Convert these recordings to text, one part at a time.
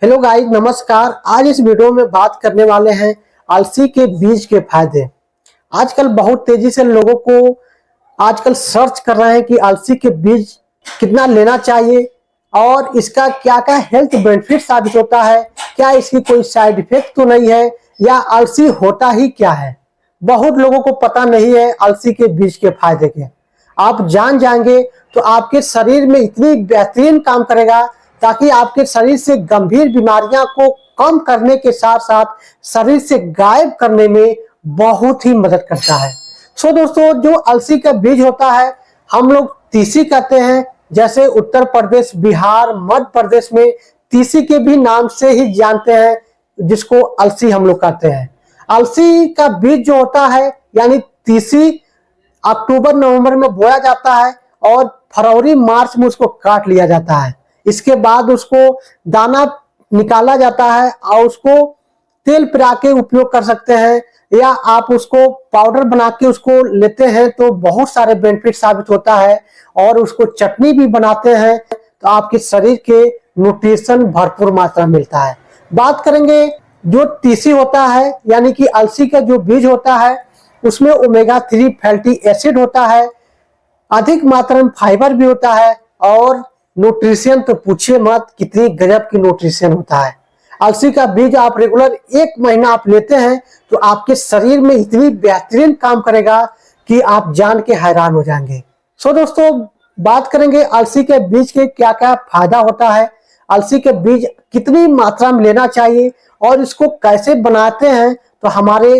Hello guys, नमस्कार। आज इस वीडियो में बात करने वाले हैं अलसी के बीज के फायदे। आजकल बहुत तेजी से लोगों को आजकल सर्च कर रहे हैं कि अलसी के बीज कितना लेना चाहिए और इसका क्या क्या हेल्थ बेनिफिट साबित होता है, क्या इसकी कोई साइड इफेक्ट तो नहीं है, या अलसी होता ही क्या है। बहुत लोगों को पता नहीं है अलसी के बीज के फायदे के। आप जान जाएंगे तो आपके शरीर में इतनी बेहतरीन काम करेगा ताकि आपके शरीर से गंभीर बीमारियां को कम करने के साथ साथ शरीर से गायब करने में बहुत ही मदद करता है। सो दोस्तों, जो अलसी का बीज होता है हम लोग तीसी कहते हैं। जैसे उत्तर प्रदेश, बिहार, मध्य प्रदेश में तीसी के भी नाम से ही जानते हैं, जिसको अलसी हम लोग कहते हैं। अलसी का बीज जो होता है यानी तीसी अक्टूबर नवंबर में बोया जाता है और फरवरी मार्च में उसको काट लिया जाता है। इसके बाद उसको दाना निकाला जाता है और उसको तेल पिरा के उपयोग कर सकते हैं, या आप उसको पाउडर बना के उसको लेते हैं तो बहुत सारे बेनिफिट साबित होता है। और उसको चटनी भी बनाते हैं तो आपके शरीर के न्यूट्रिशन भरपूर मात्रा मिलता है। बात करेंगे जो तीसी होता है यानी कि अलसी का जो बीज होता है उसमें ओमेगा 3 फैटी एसिड होता है, अधिक मात्रा में फाइबर भी होता है, और न्यूट्रिशन तो पूछिए मत, कितनी गजब की न्यूट्रिशन होता है। अलसी का बीज आप रेगुलर 1 महीना आप लेते हैं तो आपके शरीर में इतनी बेहतरीन काम करेगा कि आप जान के हैरान हो जाएंगे। सो दोस्तों, बात करेंगे अलसी के बीज के क्या क्या फायदा होता है, अलसी के बीज कितनी मात्रा में लेना चाहिए और इसको कैसे बनाते हैं तो हमारे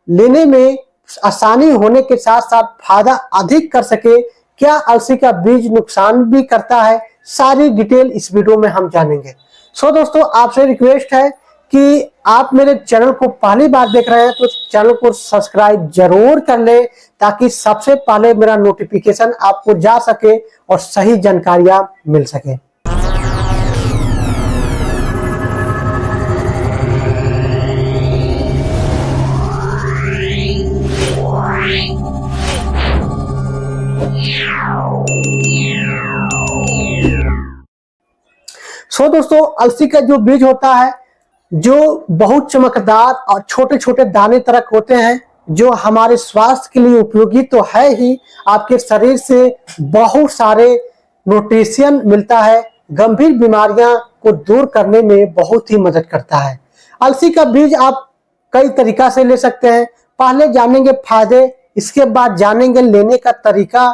लेने में आसानी होने के साथ साथ फायदा अधिक कर सके। क्या अलसी का बीज नुकसान भी करता है, सारी डिटेल इस वीडियो में हम जानेंगे। सो दोस्तों, आपसे रिक्वेस्ट है कि आप मेरे चैनल को पहली बार देख रहे हैं तो चैनल को सब्सक्राइब जरूर कर ले ताकि सबसे पहले मेरा नोटिफिकेशन आपको जा सके और सही जानकारियां मिल सके। सो दोस्तों, अलसी का जो बीज होता है जो बहुत चमकदार और छोटे छोटे दाने तरह होते हैं, जो हमारे स्वास्थ्य के लिए उपयोगी तो है ही, आपके शरीर से बहुत सारे न्यूट्रिशन मिलता है, गंभीर बीमारियां को दूर करने में बहुत ही मदद करता है। अलसी का बीज आप कई तरीका से ले सकते हैं। पहले जानेंगे फायदे, इसके बाद जानेंगे लेने का तरीका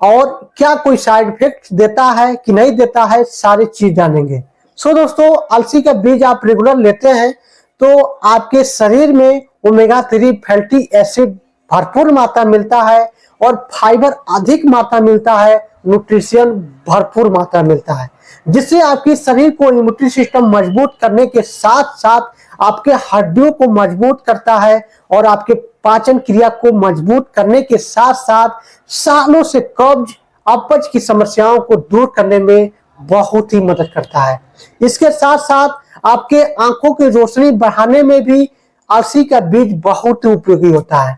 और क्या कोई साइड इफेक्ट देता है कि नहीं देता है, सारी चीज जानेंगे। सो दोस्तों, अलसी का बीज आप रेगुलर लेते हैं तो आपके शरीर में ओमेगा 3 फैटी एसिड भरपूर मात्रा मिलता है और फाइबर अधिक मात्रा मिलता है, न्यूट्रिशन भरपूर मात्रा मिलता है, जिससे आपके शरीर को इम्यूनिटी सिस्टम मजबूत करने के साथ साथ आपके हड्डियों को मजबूत करता है और आपके पाचन क्रिया को मजबूत करने के साथ साथ सालों से कब्ज अपच की समस्याओं को दूर करने में बहुत ही मदद करता है। इसके साथ साथ आपके आंखों की रोशनी बढ़ाने में भी अलसी का बीज बहुत ही उपयोगी होता है।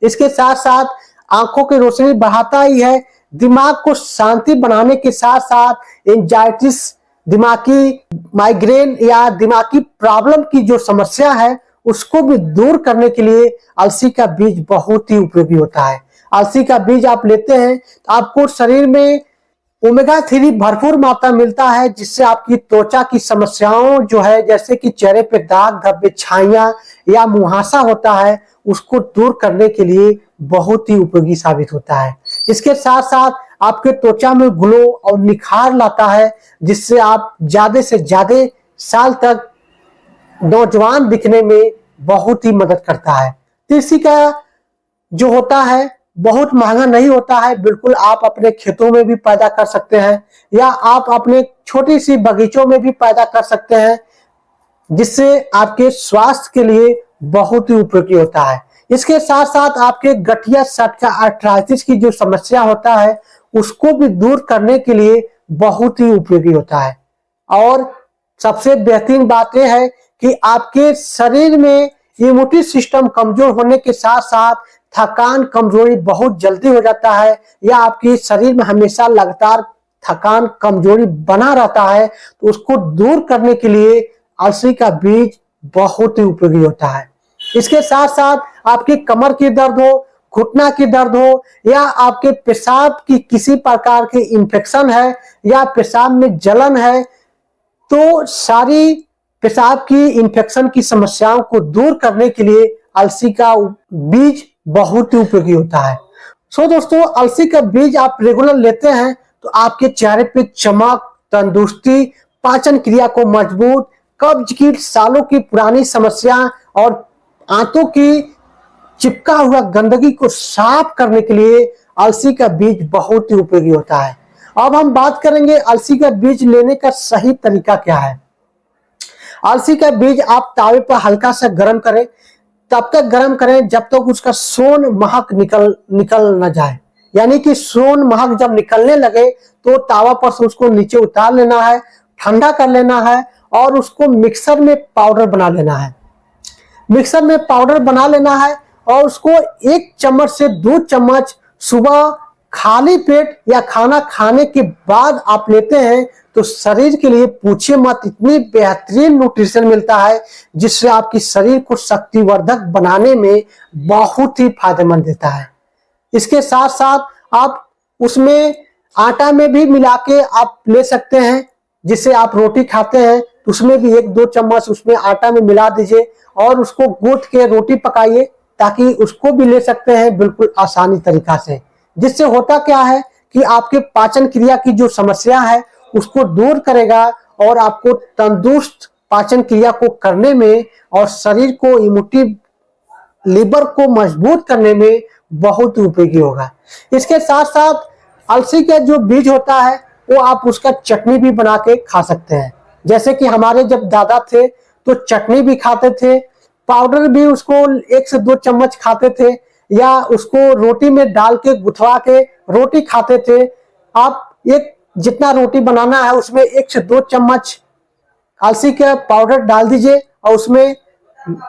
इसके साथ साथ आंखों की रोशनी बढ़ाता ही है, दिमाग को शांति बनाने के साथ साथ एंजाइटिस, दिमागी माइग्रेन या दिमागी प्रॉब्लम की जो समस्या है उसको भी दूर करने के लिए अलसी का बीज बहुत ही उपयोगी होता है। अलसी का बीज आप लेते हैं तो आपको शरीर में ओमेगा 3 भरपूर मात्रा मिलता है, जिससे आपकी त्वचा की समस्याओं जो है, जैसे कि चेहरे पे दाग धब्बे, छाइयां या मुहासा होता है, उसको दूर करने के लिए बहुत ही उपयोगी साबित होता है। इसके साथ साथ आपके त्वचा में ग्लो और निखार लाता है, जिससे आप ज्यादा से ज्यादा साल तक नौजवान दिखने में बहुत ही मदद करता है। तीसी का जो होता है बहुत महंगा नहीं होता है, बिल्कुल आप अपने खेतों में भी पैदा कर सकते हैं या आप अपने छोटी सी बगीचों में भी पैदा कर सकते हैं, जिससे आपके स्वास्थ्य के लिए बहुत ही उपयोगी होता है। इसके साथ साथ आपके गठिया सटका आर्थराइटिस की जो समस्या होता है उसको भी दूर करने के लिए बहुत ही उपयोगी होता है। और सबसे बेहतरीन बात यह है कि आपके शरीर में इम्यूनिटी सिस्टम कमजोर होने के साथ साथ थकान कमजोरी बहुत जल्दी हो जाता है, या आपके शरीर में हमेशा लगातार थकान कमजोरी बना रहता है, तो उसको दूर करने के लिए अलसी का बीज बहुत ही उपयोगी होता है। इसके साथ साथ आपकी कमर की दर्द हो, घुटना की दर्द हो, या आपके पेशाब की किसी प्रकार की इंफेक्शन है या पेशाब में जलन है, तो सारी पेशाब की इंफेक्शन की समस्याओं को दूर करने के लिए अलसी का बीज बहुत ही उपयोगी होता है। दोस्तों, अलसी का बीज आप रेगुलर लेते हैं तो आपके चेहरे पे चमक, तंदुरुस्ती, पाचन क्रिया को मजबूत, कब्ज की सालों की पुरानी समस्या और आंतों की चिपका हुआ गंदगी को साफ करने के लिए अलसी का बीज बहुत ही उपयोगी होता है। अब हम बात करेंगे अलसी का बीज लेने का सही तरीका क्या है। अलसी का बीज आप तावे पर हल्का सा गर्म करें, तब तक गर्म करें जब तक उसका सोन महक निकल न जाए। यानी कि सोन महक जब निकलने लगे तो तावा पर से उसको नीचे उतार लेना है, ठंडा कर लेना है और उसको मिक्सर में पाउडर बना लेना है। मिक्सर में पाउडर बना लेना है और उसको 1 चम्मच से 2 चम्मच सुबह खाली पेट या खाना खाने के बाद आप लेते हैं तो शरीर के लिए पूछिए मत, इतनी बेहतरीन न्यूट्रिशन मिलता है जिससे आपकी शरीर को शक्तिवर्धक बनाने में बहुत ही फायदेमंद देता है। इसके साथ साथ आप उसमें आटा में भी मिला के आप ले सकते हैं। जिससे आप रोटी खाते हैं उसमें भी 1-2 चम्मच उसमें आटा में मिला दीजिए और उसको गूंथ के रोटी पकाइए, ताकि उसको भी ले सकते हैं बिल्कुल आसानी तरीका से। जिससे होता क्या है कि आपके पाचन क्रिया की जो समस्या है उसको दूर करेगा और आपको तंदुरुस्त पाचन क्रिया को करने में और शरीर को इम्यूनिटी लीवर को मजबूत करने में बहुत उपयोगी होगा। इसके साथ साथ अलसी का जो बीज होता है वो आप उसका चटनी भी बना के खा सकते हैं। जैसे कि हमारे जब दादा थे तो चटनी भी खाते थे, पाउडर भी उसको 1 से 2 चम्मच खाते थे, या उसको रोटी में डाल के गुथवा के रोटी खाते थे। आप एक जितना रोटी बनाना है उसमें 1 से 2 चम्मच अलसी का पाउडर डाल दीजिए और उसमें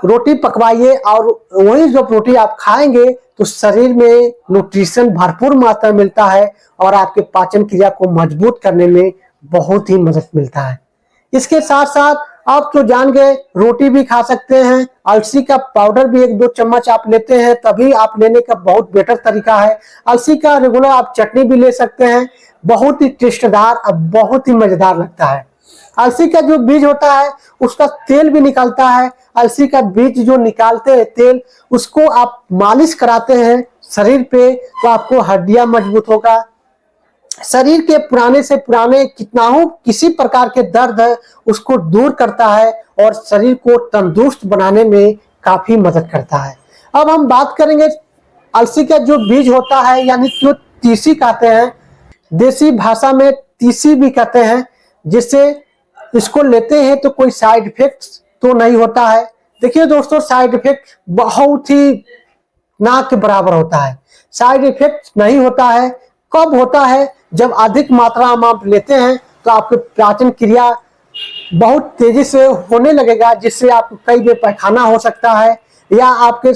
रोटी पकवाइए और वही जब रोटी आप खाएंगे तो शरीर में न्यूट्रिशन भरपूर मात्रा में मिलता है और आपके पाचन क्रिया को मजबूत करने में बहुत ही मदद मिलता है। इसके साथ साथ आप तो जान गए रोटी भी खा सकते हैं, अलसी का पाउडर भी 1-2 चम्मच आप लेते हैं तभी आप लेने का बहुत बेटर तरीका है। अलसी का रेगुलर आप चटनी भी ले सकते हैं, बहुत ही टेस्टदार और बहुत ही मजेदार लगता है। अलसी का जो बीज होता है उसका तेल भी निकलता है। अलसी का बीज जो निकालते हैं तेल, उसको आप मालिश कराते हैं शरीर पे तो आपको हड्डियां मजबूत होगा। शरीर के पुराने से पुराने कितना हो किसी प्रकार के दर्द है उसको दूर करता है और शरीर को तंदुरुस्त बनाने में काफी मदद करता है। अब हम बात करेंगे अलसी का जो बीज होता है यानी जो तीसी कहते हैं, देसी भाषा में तीसी भी कहते हैं, जिससे इसको लेते हैं तो कोई साइड इफेक्ट तो नहीं होता है। देखिए दोस्तों, साइड इफेक्ट बहुत ही ना के बराबर होता है। साइड इफेक्ट नहीं होता है कब होता है, जब अधिक मात्रा में आप लेते हैं तो आपके पाचन क्रिया बहुत तेजी से होने लगेगा, जिससे आपको कई बार पैखाना हो सकता है या आपके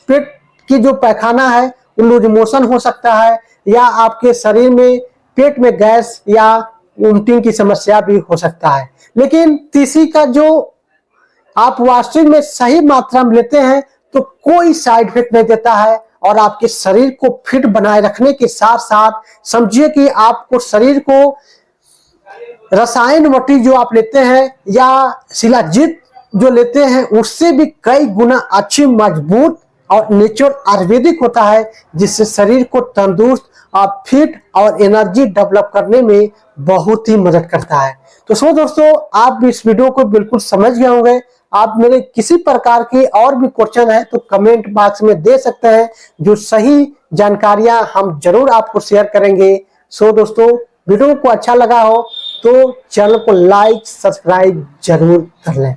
पेट की जो पैखाना है लूज मोशन हो सकता है, या आपके शरीर में पेट में गैस या उल्टी की समस्या भी हो सकता है। लेकिन तीसी का जो आप वास्तविक में सही मात्रा में लेते हैं तो कोई साइड इफेक्ट नहीं देता है और आपके शरीर को फिट बनाए रखने के साथ साथ समझिए कि आपको शरीर को रसायन वटी जो आप लेते हैं या शिलाजीत जो लेते हैं उससे भी कई गुना अच्छी, मजबूत और नेचुरल आयुर्वेदिक होता है, जिससे शरीर को तंदुरुस्त और फिट और एनर्जी डेवलप करने में बहुत ही मदद करता है। तो दोस्तों, आप भी इस वीडियो को बिल्कुल समझ गए होंगे। आप मेरे किसी प्रकार की और भी क्वेश्चन है तो कमेंट बॉक्स में दे सकते हैं, जो सही जानकारियां हम जरूर आपको शेयर करेंगे। दोस्तों, वीडियो को अच्छा लगा हो तो चैनल को लाइक सब्सक्राइब जरूर कर लें।